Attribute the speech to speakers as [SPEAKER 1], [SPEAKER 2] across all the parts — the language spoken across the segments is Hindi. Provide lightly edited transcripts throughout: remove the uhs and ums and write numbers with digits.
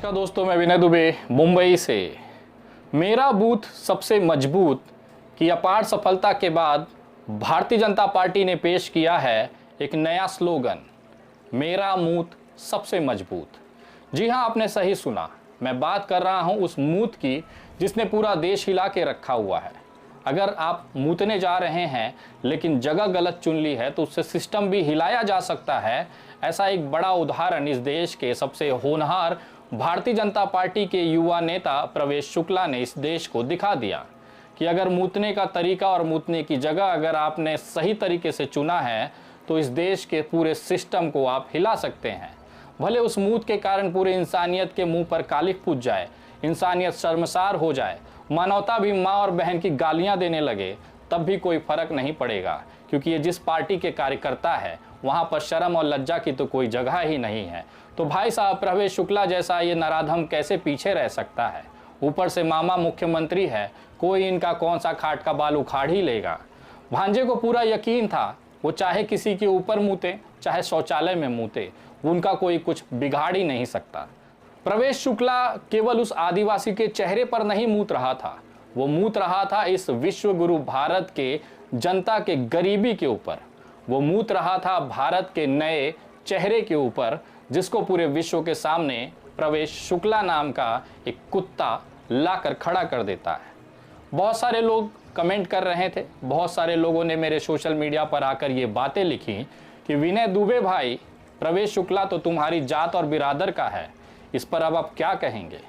[SPEAKER 1] नमस्कार दोस्तों, मैं विनय दुबे मुंबई से। मेरा बूथ सबसे मजबूत की अपार सफलता के बाद भारतीय जनता पार्टी ने पेश किया है एक नया स्लोगन, मेरा बूथ सबसे मजबूत। जी हाँ, आपने सही सुना, मैं बात कर रहा हूँ उस बूथ की जिसने पूरा देश हिला के रखा हुआ है। अगर आप मूतने जा रहे हैं लेकिन जगह गलत चुन ली है तो उससे सिस्टम भी हिलाया जा सकता है। ऐसा एक बड़ा उदाहरण इस देश के सबसे होनहार भारतीय जनता पार्टी के युवा नेता प्रवेश शुक्ला ने इस देश को दिखा दिया कि अगर मूतने का तरीका और मूतने की जगह अगर आपने सही तरीके से चुना है तो इस देश के पूरे सिस्टम को आप हिला सकते हैं। भले उस मूत के कारण पूरे इंसानियत के मुंह पर कालिख पूज जाए, इंसानियत शर्मसार हो जाए, मानवता भी माँ और बहन की गालियां देने लगे, तब भी कोई फर्क नहीं पड़ेगा, क्योंकि ये जिस पार्टी के कार्यकर्ता है वहाँ पर शर्म और लज्जा की तो कोई जगह ही नहीं है। तो भाई साहब, प्रवेश शुक्ला जैसा ये नराधम कैसे पीछे रह सकता है? ऊपर से मामा मुख्यमंत्री है, कोई इनका कौन सा खाट का बाल उखाड़ ही लेगा। भांजे को पूरा यकीन था, वो चाहे किसी के ऊपर मूते चाहे शौचालय में मूते, उनका कोई कुछ बिगाड़ ही नहीं सकता। प्रवेश शुक्ला केवल उस आदिवासी के चेहरे पर नहीं मूत रहा था, वो मूत रहा था इस विश्व गुरु भारत के जनता के गरीबी के ऊपर। वो मूत रहा था भारत के नए चेहरे के ऊपर, जिसको पूरे विश्व के सामने प्रवेश शुक्ला नाम का एक कुत्ता लाकर खड़ा कर देता है। बहुत सारे लोग कमेंट कर रहे थे, बहुत सारे लोगों ने मेरे सोशल मीडिया पर आकर ये बातें लिखी कि विनय दुबे भाई, प्रवेश शुक्ला तो तुम्हारी जात और बिरादर का है, इस पर अब आप क्या कहेंगे?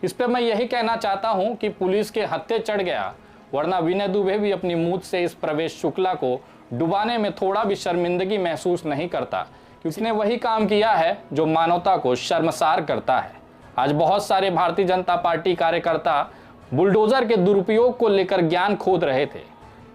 [SPEAKER 1] इस पर मैं यही कहना चाहता हूं कि पुलिस के हत्थे चढ़ गया, वरना विनय दुबे भी अपनी मूत से इस प्रवेश शुक्ला को डुबाने में थोड़ा भी शर्मिंदगी महसूस नहीं करता, क्योंकि उसने वही काम किया है जो मानवता को शर्मसार करता है। आज बहुत सारे भारतीय जनता पार्टी कार्यकर्ता बुलडोजर के दुरुपयोग को लेकर ज्ञान खोद रहे थे।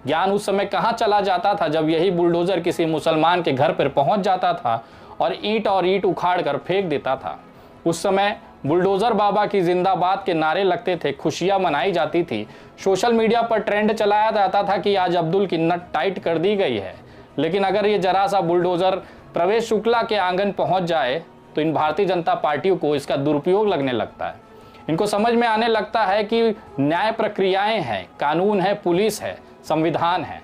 [SPEAKER 1] ज्ञान उस समय कहाँ चला जाता था जब यही बुलडोजर किसी मुसलमान के घर पर पहुंच जाता था और ईंट उखाड़ कर फेंक देता था। उस समय बुलडोजर बाबा की जिंदाबाद के नारे लगते थे, खुशियां मनाई जाती थी, सोशल मीडिया पर ट्रेंड चलाया जाता था कि आज अब्दुल की नट टाइट कर दी गई है। लेकिन अगर ये जरा सा बुलडोजर प्रवेश शुक्ला के आंगन पहुंच जाए तो इन भारतीय जनता पार्टियों को इसका दुरुपयोग लगने लगता है। इनको समझ में आने लगता है कि न्याय प्रक्रियाएं हैं, कानून है, पुलिस है, संविधान है।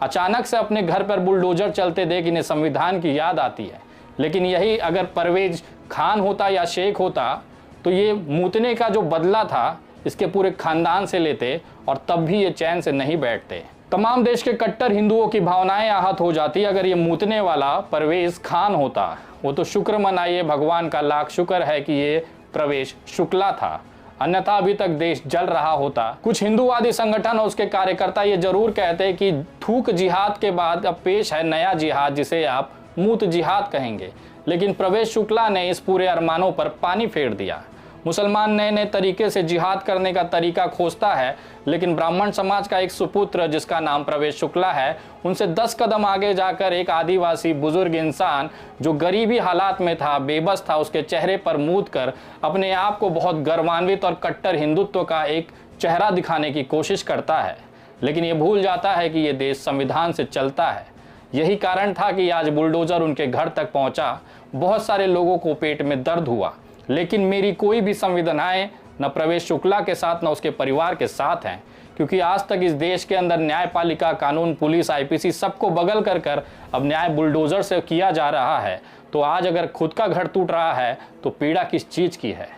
[SPEAKER 1] अचानक से अपने घर पर बुलडोजर चलते देख इन्हें संविधान की याद आती है। लेकिन यही अगर परवेज खान होता या शेख होता तो ये मूतने का जो बदला था इसके पूरे खानदान से लेते और तब भी ये चैन से नहीं बैठते। तमाम देश के कट्टर हिंदुओं की भावनाएं आहत हो जाती अगर ये मूतने वाला परवेज खान होता। वो तो शुक्र मनाइए, भगवान का लाख शुक्र है कि ये प्रवेश शुक्ला था, अन्यथा अभी तक देश जल रहा होता। कुछ हिंदूवादी संगठन और उसके कार्यकर्ता ये जरूर कहते कि थूक जिहाद के बाद अब पेश है नया जिहाद, जिसे आप मूत जिहाद कहेंगे। लेकिन प्रवेश शुक्ला ने इस पूरे अरमानों पर पानी फेर दिया। मुसलमान नए नए तरीके से जिहाद करने का तरीका खोजता है, लेकिन ब्राह्मण समाज का एक सुपुत्र जिसका नाम प्रवेश शुक्ला है, उनसे 10 कदम आगे जाकर एक आदिवासी बुजुर्ग इंसान जो गरीबी हालात में था, बेबस था, उसके चेहरे पर मूत कर अपने आप को बहुत गर्वान्वित और कट्टर हिंदुत्व का एक चेहरा दिखाने की कोशिश करता है। लेकिन ये भूल जाता है कि ये देश संविधान से चलता है। यही कारण था कि आज बुलडोजर उनके घर तक पहुंचा। बहुत सारे लोगों को पेट में दर्द हुआ, लेकिन मेरी कोई भी संवेदनाएं न प्रवेश शुक्ला के साथ न उसके परिवार के साथ हैं, क्योंकि आज तक इस देश के अंदर न्यायपालिका, कानून, पुलिस, आईपीसी सबको बगल कर अब न्याय बुलडोजर से किया जा रहा है। तो आज अगर खुद का घर टूट रहा है तो पीड़ा किस चीज़ की है?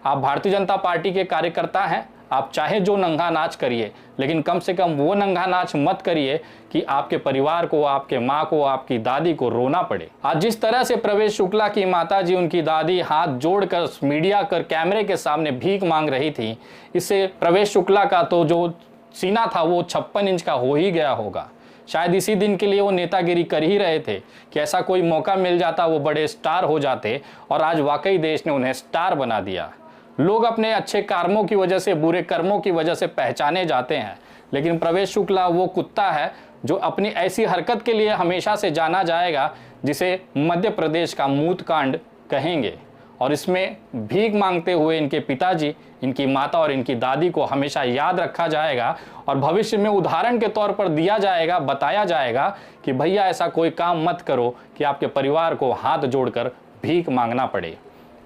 [SPEAKER 1] आप भारतीय जनता पार्टी के कार्यकर्ता हैं, आप चाहे जो नंगा नाच करिए, लेकिन कम से कम वो नंगा नाच मत करिए कि आपके परिवार को, आपके माँ को, आपकी दादी को रोना पड़े। आज जिस तरह से प्रवेश शुक्ला की माताजी, उनकी दादी हाथ जोड़कर मीडिया कर कैमरे के सामने भीख मांग रही थी, इससे प्रवेश शुक्ला का तो जो सीना था वो 56 इंच का हो ही गया होगा। शायद इसी दिन के लिए वो नेतागिरी कर ही रहे थे कि ऐसा कोई मौका मिल जाता, वो बड़े स्टार हो जाते, और आज वाकई देश ने उन्हें स्टार बना दिया। लोग अपने अच्छे कर्मों की वजह से, बुरे कर्मों की वजह से पहचाने जाते हैं, लेकिन प्रवेश शुक्ला वो कुत्ता है जो अपनी ऐसी हरकत के लिए हमेशा से जाना जाएगा जिसे मध्य प्रदेश का मूत कांड कहेंगे। और इसमें भीख मांगते हुए इनके पिताजी, इनकी माता और इनकी दादी को हमेशा याद रखा जाएगा और भविष्य में उदाहरण के तौर पर दिया जाएगा, बताया जाएगा कि भैया ऐसा कोई काम मत करो कि आपके परिवार को हाथ जोड़कर भीख मांगना पड़े।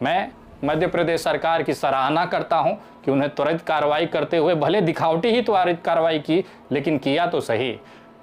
[SPEAKER 1] मैं मध्य प्रदेश सरकार की सराहना करता हूं कि उन्हें त्वरित कार्रवाई करते हुए, भले दिखावटी ही त्वरित कार्रवाई की, लेकिन किया तो सही।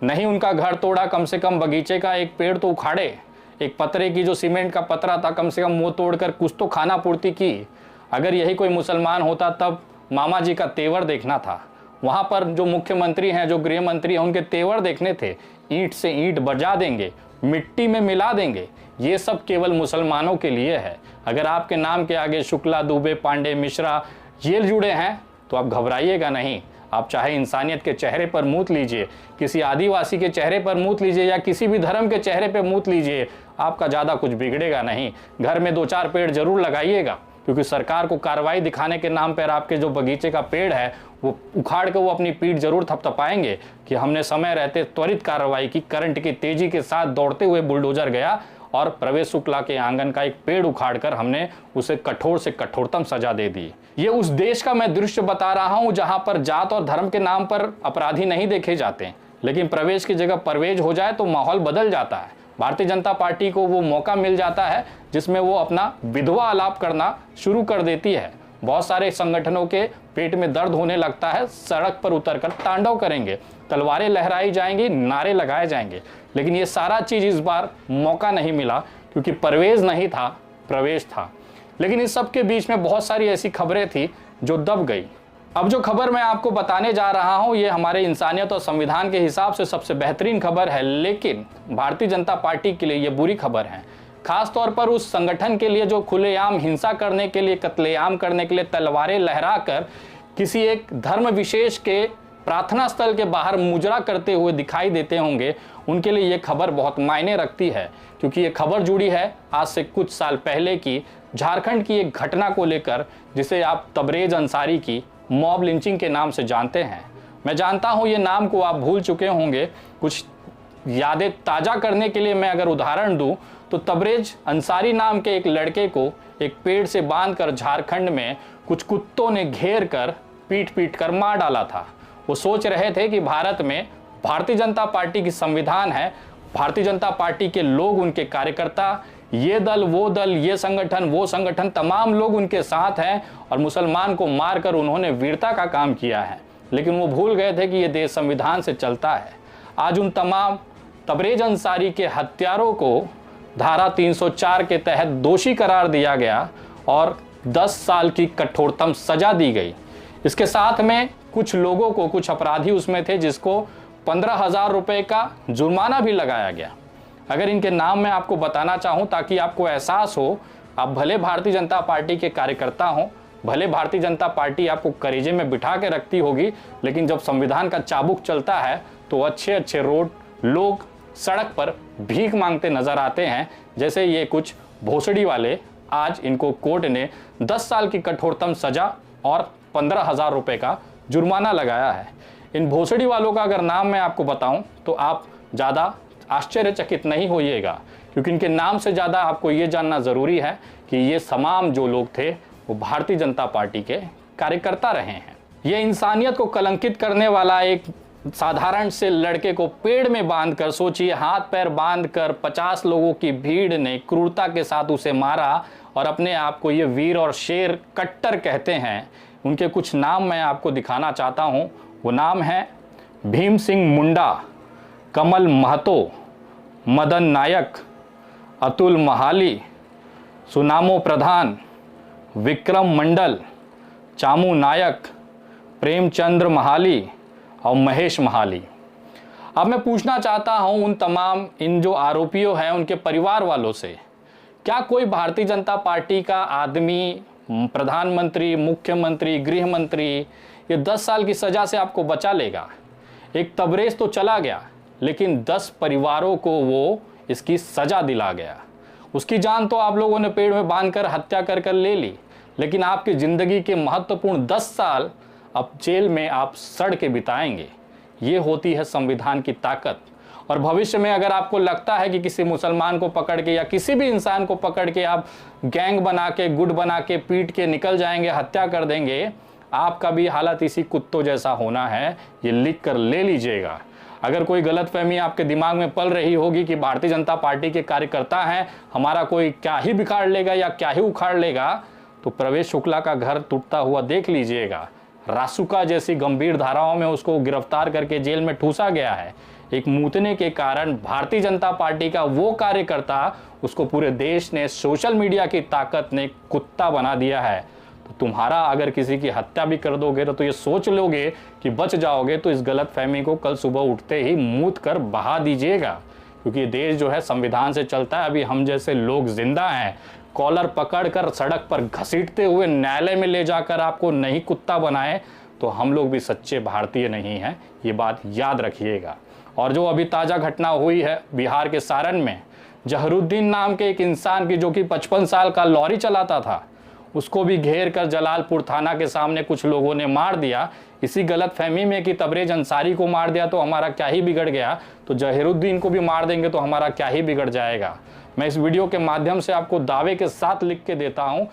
[SPEAKER 1] नहीं उनका घर तोड़ा, कम से कम बगीचे का एक पेड़ तो उखाड़े, एक पतरे की जो सीमेंट का पतरा था कम से कम वो तोड़कर कुछ तो खाना पूर्ति की। अगर यही कोई मुसलमान होता तब मामा जी का तेवर देखना था। वहाँ पर जो मुख्यमंत्री हैं, जो गृह मंत्री हैं, उनके तेवर देखने थे। ईंट से ईंट बजा देंगे, मिट्टी में मिला देंगे, ये सब केवल मुसलमानों के लिए है। अगर आपके नाम के आगे शुक्ला, दुबे, पांडे, मिश्रा ये जुड़े हैं तो आप घबराइएगा नहीं। आप चाहे इंसानियत के चेहरे पर मूत लीजिए, किसी आदिवासी के चेहरे पर मूत लीजिए या किसी भी धर्म के चेहरे पर मूत लीजिए, आपका ज़्यादा कुछ बिगड़ेगा नहीं। घर में 2-4 पेड़ जरूर लगाइएगा, क्योंकि सरकार को कार्रवाई दिखाने के नाम पर आपके जो बगीचे का पेड़ है वो उखाड़ के वो अपनी पीठ जरूर थपथपाएंगे कि हमने समय रहते त्वरित कार्रवाई की। करंट की तेजी के साथ दौड़ते हुए बुलडोजर गया और प्रवेश शुक्ला के आंगन का एक पेड़ उखाड़कर हमने उसे कठोर से कठोरतम सजा दे दी। ये उस देश का मैं दृश्य बता रहा हूं जहां पर जात और धर्म के नाम पर अपराधी नहीं देखे जाते, लेकिन प्रवेश की जगह परवेज हो जाए तो माहौल बदल जाता है। भारतीय जनता पार्टी को वो मौका मिल जाता है जिसमें वो अपना विधवा आलाप करना शुरू कर देती है। बहुत सारे संगठनों के पेट में दर्द होने लगता है, सड़क पर उतरकर तांडव करेंगे, तलवारें लहराई जाएंगी, नारे लगाए जाएंगे, लेकिन ये सारा चीज इस बार मौका नहीं मिला क्योंकि परवेज नहीं था, प्रवेश था। लेकिन इस सब के बीच में बहुत सारी ऐसी खबरें थी जो दब गई। अब जो खबर मैं आपको बताने जा रहा हूं ये हमारे इंसानियत और संविधान के हिसाब से सबसे बेहतरीन खबर है, लेकिन भारतीय जनता पार्टी के लिए ये बुरी खबर है। खास तौर पर उस संगठन के लिए जो खुलेआम हिंसा करने के लिए, कत्लेआम करने के लिए तलवारें लहराकर किसी एक धर्म विशेष के प्रार्थना स्थल के बाहर मुजरा करते हुए दिखाई देते होंगे, उनके लिए ये खबर बहुत मायने रखती है। क्योंकि ये खबर जुड़ी है आज से कुछ साल पहले की झारखंड की एक घटना को लेकर, जिसे आप तबरेज अंसारी की मॉब लिंचिंग के नाम से जानते हैं। मैं जानता हूँ ये नाम को आप भूल चुके होंगे। कुछ यादें ताज़ा करने के लिए मैं अगर उदाहरण दूं तो तबरेज अंसारी नाम के एक लड़के को एक पेड़ से बांधकर झारखंड में कुछ कुत्तों ने घेर कर पीट पीट कर मार डाला था। वो सोच रहे थे कि भारत में भारतीय जनता पार्टी की संविधान है, भारतीय जनता पार्टी के लोग, उनके कार्यकर्ता, ये दल वो दल, ये संगठन वो संगठन, तमाम लोग उनके साथ हैं और मुसलमान को मारकर उन्होंने वीरता का काम किया है। लेकिन वो भूल गए थे कि ये देश संविधान से चलता है। आज उन तमाम तबरेज अंसारी के हत्यारों को धारा 304 के तहत दोषी करार दिया गया और 10 साल की कठोरतम सजा दी गई। इसके साथ में कुछ लोगों को, कुछ अपराधी उसमें थे जिसको 15,000 रुपये का जुर्माना भी लगाया गया। अगर इनके नाम मैं आपको बताना चाहूँ ताकि आपको एहसास हो, आप भले भारतीय जनता पार्टी के कार्यकर्ता हों, भले भारतीय जनता पार्टी आपको करेजे में बिठा के रखती होगी, लेकिन जब संविधान का चाबुक चलता है तो अच्छे अच्छे रोड लोग सड़क पर भीख मांगते नजर आते हैं। जैसे ये कुछ भोसड़ी वाले, आज इनको कोर्ट ने 10 साल की कठोरतम सजा और 15,000 रुपये का जुर्माना लगाया है। इन भोसड़ी वालों का अगर नाम मैं आपको बताऊं तो आप ज़्यादा आश्चर्यचकित नहीं होइएगा, क्योंकि इनके नाम से ज़्यादा आपको ये जानना ज़रूरी है कि ये तमाम जो लोग थे वो भारतीय जनता पार्टी के कार्यकर्ता रहे हैं। ये इंसानियत को कलंकित करने वाला एक साधारण से लड़के को पेड़ में बांधकर, सोचिए हाथ पैर बांधकर 50 लोगों की भीड़ ने क्रूरता के साथ उसे मारा और अपने आप को ये वीर और शेर कट्टर कहते हैं। उनके कुछ नाम मैं आपको दिखाना चाहता हूँ। वो नाम है भीम सिंह मुंडा, कमल महतो, मदन नायक, अतुल महाली, सुनामो प्रधान, विक्रम मंडल, चामू नायक, प्रेमचंद्र महाली और महेश महाली। अब मैं पूछना चाहता हूं उन तमाम इन जो आरोपियों हैं उनके परिवार वालों से, क्या कोई भारतीय जनता पार्टी का आदमी, प्रधानमंत्री, मुख्यमंत्री, गृह मंत्री ये 10 साल की सज़ा से आपको बचा लेगा? एक तबरेज तो चला गया, लेकिन 10 परिवारों को वो इसकी सज़ा दिला गया। उसकी जान तो आप लोगों ने पेड़ में बांधकर हत्या कर ले ली, लेकिन आपकी ज़िंदगी के महत्वपूर्ण 10 साल अब जेल में आप सड़ के बिताएंगे। ये होती है संविधान की ताकत। और भविष्य में अगर आपको लगता है कि किसी मुसलमान को पकड़ के या किसी भी इंसान को पकड़ के आप गैंग बना के, गुट बना के, पीट के निकल जाएंगे, हत्या कर देंगे, आपका भी हालत इसी कुत्तों जैसा होना है, ये लिख कर ले लीजिएगा। अगर कोई गलतफहमी आपके दिमाग में पल रही होगी कि भारतीय जनता पार्टी के कार्यकर्ता हैं, हमारा कोई क्या ही बिगाड़ लेगा या क्या ही उखाड़ लेगा, तो प्रवेश शुक्ला का घर टूटता हुआ देख लीजिएगा। रासुका जैसी गंभीर धाराओं में उसको गिरफ्तार करके जेल में ठूसा गया है। एक मूतने के कारण भारतीय जनता पार्टी का वो कार्यकर्ता, उसको पूरे देश ने, सोशल मीडिया की ताकत ने कुत्ता बना दिया है। तो तुम्हारा अगर किसी की हत्या भी कर दोगे तो ये सोच लोगे कि बच जाओगे, तो इस गलत फहमी को कल सुबह उठते ही मूत कर बहा दीजिएगा, क्योंकि देश जो है संविधान से चलता है। अभी हम जैसे लोग जिंदा हैं, कॉलर पकड़कर सड़क पर घसीटते हुए न्यायालय में ले जाकर आपको नहीं कुत्ता बनाए तो हम लोग भी सच्चे भारतीय नहीं हैं, ये बात याद रखिएगा। और जो अभी ताज़ा घटना हुई है बिहार के सारण में, जहरुद्दीन नाम के एक इंसान की, जो कि 55 साल का लॉरी चलाता था, उसको भी घेर कर जलालपुर थाना के सामने कुछ लोगों ने मार दिया, इसी गलत फहमी में कि तबरेज अंसारी को मार दिया तो हमारा क्या ही बिगड़ गया, तो जहरुद्दीन को भी मार देंगे तो हमारा क्या ही बिगड़ जाएगा। मैं इस वीडियो के माध्यम से आपको दावे के साथ लिख के देता हूं,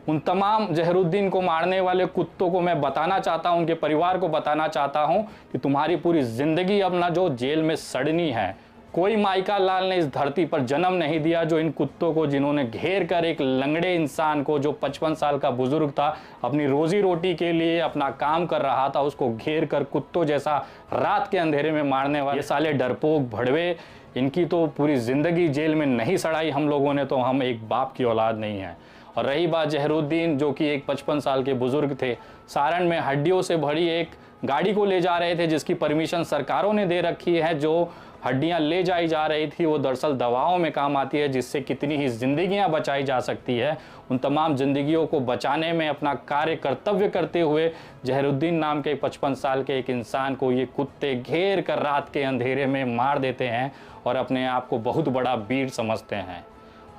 [SPEAKER 1] उन तमाम जहरुद्दीन को मारने वाले कुत्तों को मैं बताना चाहता हूं, उनके परिवार को बताना चाहता हूं कि तुम्हारी पूरी जिंदगी अब ना जो जेल में सड़नी है। कोई माइका लाल ने इस धरती पर जन्म नहीं दिया जो इन कुत्तों को, जिन्होंने घेर कर एक लंगड़े इंसान को, जो 55 साल का बुजुर्ग था, अपनी रोजी रोटी के लिए अपना काम कर रहा था, उसको घेर कर कुत्तों जैसा रात के अंधेरे में मारने वाले ये साले डरपोक भड़वे, इनकी तो पूरी ज़िंदगी जेल में नहीं सड़ाई हम लोगों ने, तो हम एक बाप की औलाद नहीं है। और रही बात जहरुद्दीन, जो कि एक 55 साल के बुजुर्ग थे, सारण में हड्डियों से भरी एक गाड़ी को ले जा रहे थे, जिसकी परमिशन सरकारों ने दे रखी है। जो हड्डियां ले जाई जा रही थी वो दरअसल दवाओं में काम आती है, जिससे कितनी ही जिंदगियां बचाई जा सकती है। उन तमाम जिंदगियों को बचाने में अपना कार्य कर्तव्य करते हुए जहरुद्दीन नाम के 55 साल के एक इंसान को ये कुत्ते घेर कर रात के अंधेरे में मार देते हैं और अपने आप को बहुत बड़ा वीर समझते हैं।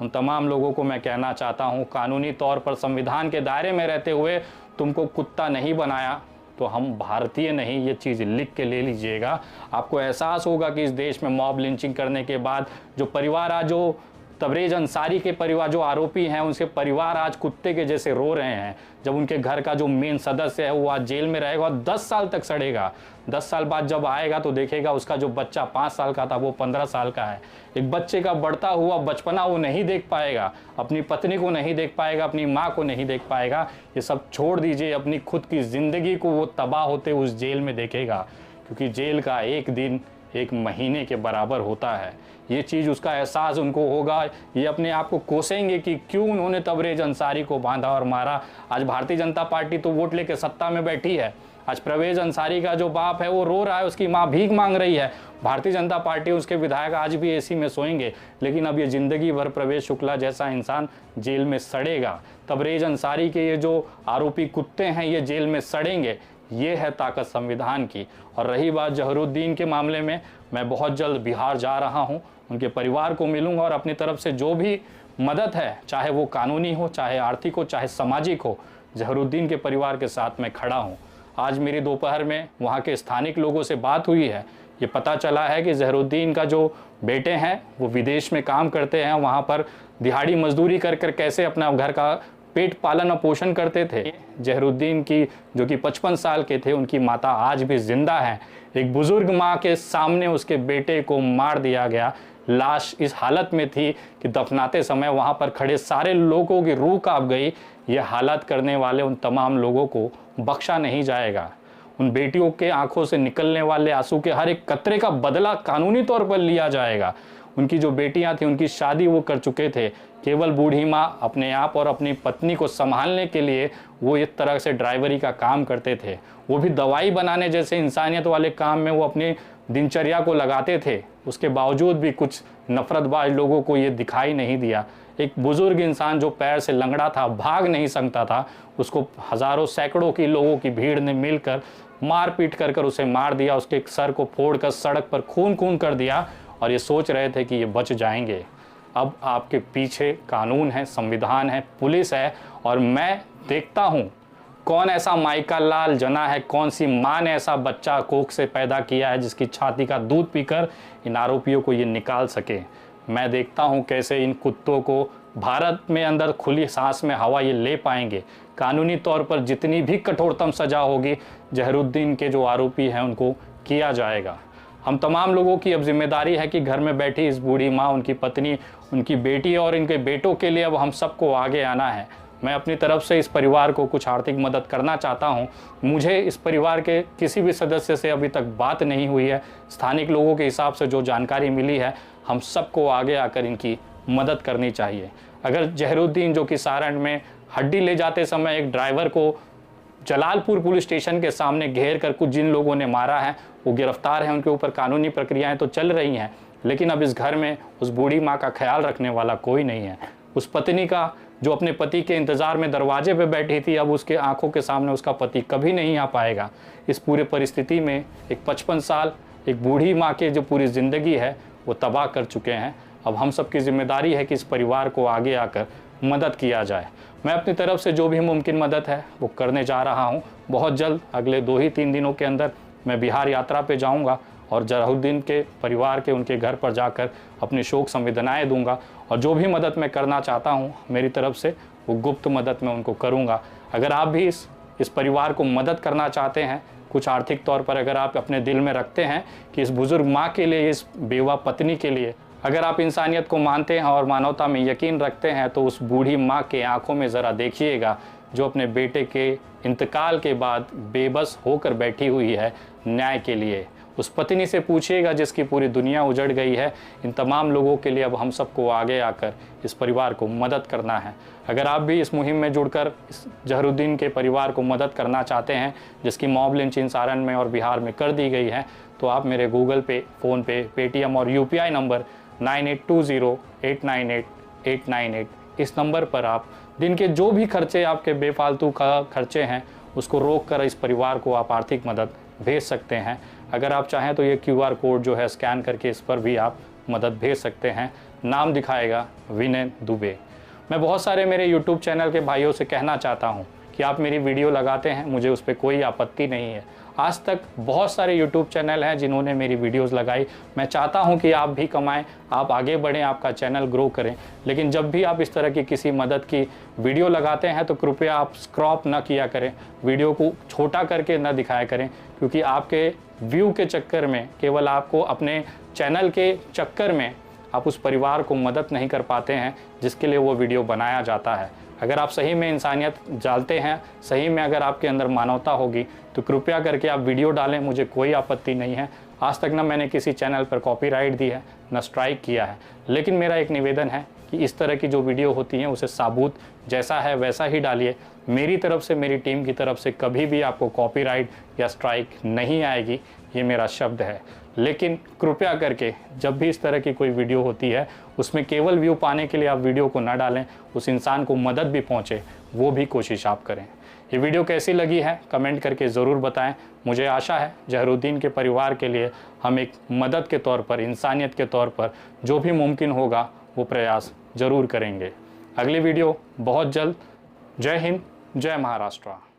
[SPEAKER 1] उन तमाम लोगों को मैं कहना चाहता हूँ, कानूनी तौर पर संविधान के दायरे में रहते हुए तुमको कुत्ता नहीं बनाया तो हम भारतीय नहीं, ये चीज़ लिख के ले लीजिएगा। आपको एहसास होगा कि इस देश में मॉब लिंचिंग करने के बाद जो परिवार आज, जो तबरेज अंसारी के परिवार जो आरोपी हैं, उनके परिवार आज कुत्ते के जैसे रो रहे हैं। जब उनके घर का जो मेन सदस्य है वो आज जेल में रहेगा और 10 साल तक सड़ेगा। 10 साल बाद जब आएगा तो देखेगा उसका जो बच्चा 5 साल का था वो 15 साल का है। एक बच्चे का बढ़ता हुआ बचपना वो नहीं देख पाएगा, अपनी पत्नी को नहीं देख पाएगा, अपनी माँ को नहीं देख पाएगा। ये सब छोड़ दीजिए, अपनी खुद की ज़िंदगी को वो तबाह होते उस जेल में देखेगा, क्योंकि जेल का एक दिन एक महीने के बराबर होता है। ये चीज़ उसका एहसास उनको होगा। ये अपने आप को कोसेंगे कि क्यों उन्होंने तबरेज अंसारी को बांधा और मारा। आज भारतीय जनता पार्टी तो वोट लेके सत्ता में बैठी है। आज प्रवेश अंसारी का जो बाप है वो रो रहा है, उसकी माँ भीख मांग रही है। भारतीय जनता पार्टी, उसके विधायक आज भी एसी में सोएंगे, लेकिन अब ये ज़िंदगी भर प्रवेश शुक्ला जैसा इंसान जेल में सड़ेगा। तबरेज अंसारी के ये जो आरोपी कुत्ते हैं ये जेल में सड़ेंगे। ये है ताकत संविधान की। और रही बात जहरुद्दीन के मामले में, मैं बहुत जल्द बिहार जा रहा हूँ, उनके परिवार को मिलूंगा और अपनी तरफ से जो भी मदद है, चाहे वो कानूनी हो, चाहे आर्थिक हो, चाहे सामाजिक हो, जहरुद्दीन के परिवार के साथ मैं खड़ा हूँ। आज मेरी दोपहर में वहाँ के स्थानिक लोगों से बात हुई है। ये पता चला है कि जहरुद्दीन का जो बेटे हैं वो विदेश में काम करते हैं, वहाँ पर दिहाड़ी मजदूरी कर कर कैसे अपना घर का पेट पालन और पोषण करते थे। जहरुद्दीन की, जो कि 55 साल के थे, उनकी माता आज भी जिंदा है। एक बुजुर्ग माँ के सामने उसके बेटे को मार दिया गया। लाश इस हालत में थी कि दफनाते समय वहाँ पर खड़े सारे लोगों की रूह कांप गई। ये हालत करने वाले उन तमाम लोगों को बख्शा नहीं जाएगा। उन बेटियों के आंखों से निकलने वाले आंसू के हर एक कतरे का बदला कानूनी तौर पर लिया जाएगा। उनकी जो बेटियां थी, उनकी शादी वो कर चुके थे। केवल बूढ़ी माँ अपने आप और अपनी पत्नी को संभालने के लिए वो इस तरह से ड्राइवरी का काम करते थे। वो भी दवाई बनाने जैसे इंसानियत वाले काम में वो अपनी दिनचर्या को लगाते थे। उसके बावजूद भी कुछ नफरतबाज लोगों को ये दिखाई नहीं दिया। एक बुजुर्ग इंसान जो पैर से लंगड़ा था, भाग नहीं सकता था, उसको हज़ारों सैकड़ों की लोगों की भीड़ ने मिलकर मार पीट कर कर उसे मार दिया। उसके सर को फोड़कर सड़क पर खून खून कर दिया और ये सोच रहे थे कि ये बच जाएंगे। अब आपके पीछे कानून है, संविधान है, पुलिस है, और मैं देखता हूँ कौन ऐसा माइका लाल जना है, कौन सी माँ ने ऐसा बच्चा कोख से पैदा किया है जिसकी छाती का दूध पीकर इन आरोपियों को ये निकाल सके। मैं देखता हूँ कैसे इन कुत्तों को भारत में अंदर खुली सांस में हवा ये ले पाएंगे। कानूनी तौर पर जितनी भी कठोरतम सजा होगी, जहरुद्दीन के जो आरोपी हैं उनको किया जाएगा। हम तमाम लोगों की अब जिम्मेदारी है कि घर में बैठी इस बूढ़ी माँ, उनकी पत्नी, उनकी बेटी और इनके बेटों के लिए अब हम सबको आगे आना है। मैं अपनी तरफ से इस परिवार को कुछ आर्थिक मदद करना चाहता हूं। मुझे इस परिवार के किसी भी सदस्य से अभी तक बात नहीं हुई है। स्थानिक लोगों के हिसाब से जो जानकारी मिली है, हम सबको आगे आकर इनकी मदद करनी चाहिए। अगर जहरुद्दीन, जो कि सारण में हड्डी ले जाते समय एक ड्राइवर को जलालपुर पुलिस स्टेशन के सामने घेर कर कुछ जिन लोगों ने मारा है, वो गिरफ्तार हैं, उनके ऊपर कानूनी प्रक्रियाएं तो चल रही हैं, लेकिन अब इस घर में उस बूढ़ी माँ का ख्याल रखने वाला कोई नहीं है। उस पत्नी का, जो अपने पति के इंतज़ार में दरवाजे पे बैठी थी, अब उसके आंखों के सामने उसका पति कभी नहीं आ पाएगा। इस पूरे परिस्थिति में एक 55 साल एक बूढ़ी माँ के जो पूरी ज़िंदगी है वो तबाह कर चुके हैं। अब हम सबकी जिम्मेदारी है कि इस परिवार को आगे आकर मदद किया जाए। मैं अपनी तरफ से जो भी मुमकिन मदद है वो करने जा रहा हूँ। बहुत जल्द, अगले 2 ही 3 दिनों के अंदर मैं बिहार यात्रा पे जाऊँगा और जहरुद्दीन के परिवार के उनके घर पर जाकर अपनी शोक संवेदनाएं दूंगा। और जो भी मदद मैं करना चाहता हूँ मेरी तरफ से, वो गुप्त मदद मैं उनको करूँगा। अगर आप भी इस परिवार को मदद करना चाहते हैं, कुछ आर्थिक तौर पर अगर आप अपने दिल में रखते हैं कि इस बुज़ुर्ग माँ के लिए, इस बेवा पत्नी के लिए, अगर आप इंसानियत को मानते हैं और मानवता में यकीन रखते हैं, तो उस बूढ़ी माँ के आंखों में ज़रा देखिएगा, जो अपने बेटे के इंतकाल के बाद बेबस होकर बैठी हुई है न्याय के लिए। उस पत्नी से पूछिएगा जिसकी पूरी दुनिया उजड़ गई है। इन तमाम लोगों के लिए अब हम सबको आगे आकर इस परिवार को मदद करना है। अगर आप भी इस मुहिम में जुड़कर इस जहरुद्दीन के परिवार को मदद करना चाहते हैं, जिसकी मॉब लिंचिंग सारण में और बिहार में कर दी गई है, तो आप मेरे गूगल पे, फ़ोनपे, पेटीएम और UPI नंबर 9820898898 इस नंबर पर आप दिन के जो भी खर्चे, आपके बेफालतू का खर्चे हैं, उसको रोक कर इस परिवार को आप आर्थिक मदद भेज सकते हैं। अगर आप चाहें तो ये QR कोड जो है स्कैन करके इस पर भी आप मदद भेज सकते हैं। नाम दिखाएगा विनय दुबे। मैं बहुत सारे मेरे YouTube चैनल के भाइयों से कहना चाहता हूँ कि आप मेरी वीडियो लगाते हैं, मुझे उस पर कोई आपत्ति नहीं है। आज तक बहुत सारे YouTube चैनल हैं जिन्होंने मेरी वीडियोस लगाई। मैं चाहता हूं कि आप भी कमाएं, आप आगे बढ़ें, आपका चैनल ग्रो करें। लेकिन जब भी आप इस तरह की किसी मदद की वीडियो लगाते हैं तो कृपया आप क्रॉप ना किया करें, वीडियो को छोटा करके ना दिखाया करें, क्योंकि आपके व्यू के चक्कर में, केवल आपको अपने चैनल के चक्कर में आप उस परिवार को मदद नहीं कर पाते हैं जिसके लिए वो वीडियो बनाया जाता है। अगर आप सही में इंसानियत डालते हैं, सही में अगर आपके अंदर मानवता होगी, तो कृपया करके आप वीडियो डालें, मुझे कोई आपत्ति नहीं है। आज तक ना मैंने किसी चैनल पर कॉपीराइट दी है, ना स्ट्राइक किया है। लेकिन मेरा एक निवेदन है कि इस तरह की जो वीडियो होती हैं उसे साबुत जैसा है वैसा ही डालिए। मेरी तरफ से, मेरी टीम की तरफ से कभी भी आपको कॉपीराइट या स्ट्राइक नहीं आएगी, ये मेरा शब्द है। लेकिन कृपया करके जब भी इस तरह की कोई वीडियो होती है, उसमें केवल व्यू पाने के लिए आप वीडियो को ना डालें, उस इंसान को मदद भी पहुंचे, वो भी कोशिश आप करें। ये वीडियो कैसी लगी है कमेंट करके ज़रूर बताएं। मुझे आशा है जहरुद्दीन के परिवार के लिए हम एक मदद के तौर पर, इंसानियत के तौर पर जो भी मुमकिन होगा वो प्रयास ज़रूर करेंगे। अगली वीडियो बहुत जल्द। जय हिंद, जय महाराष्ट्र।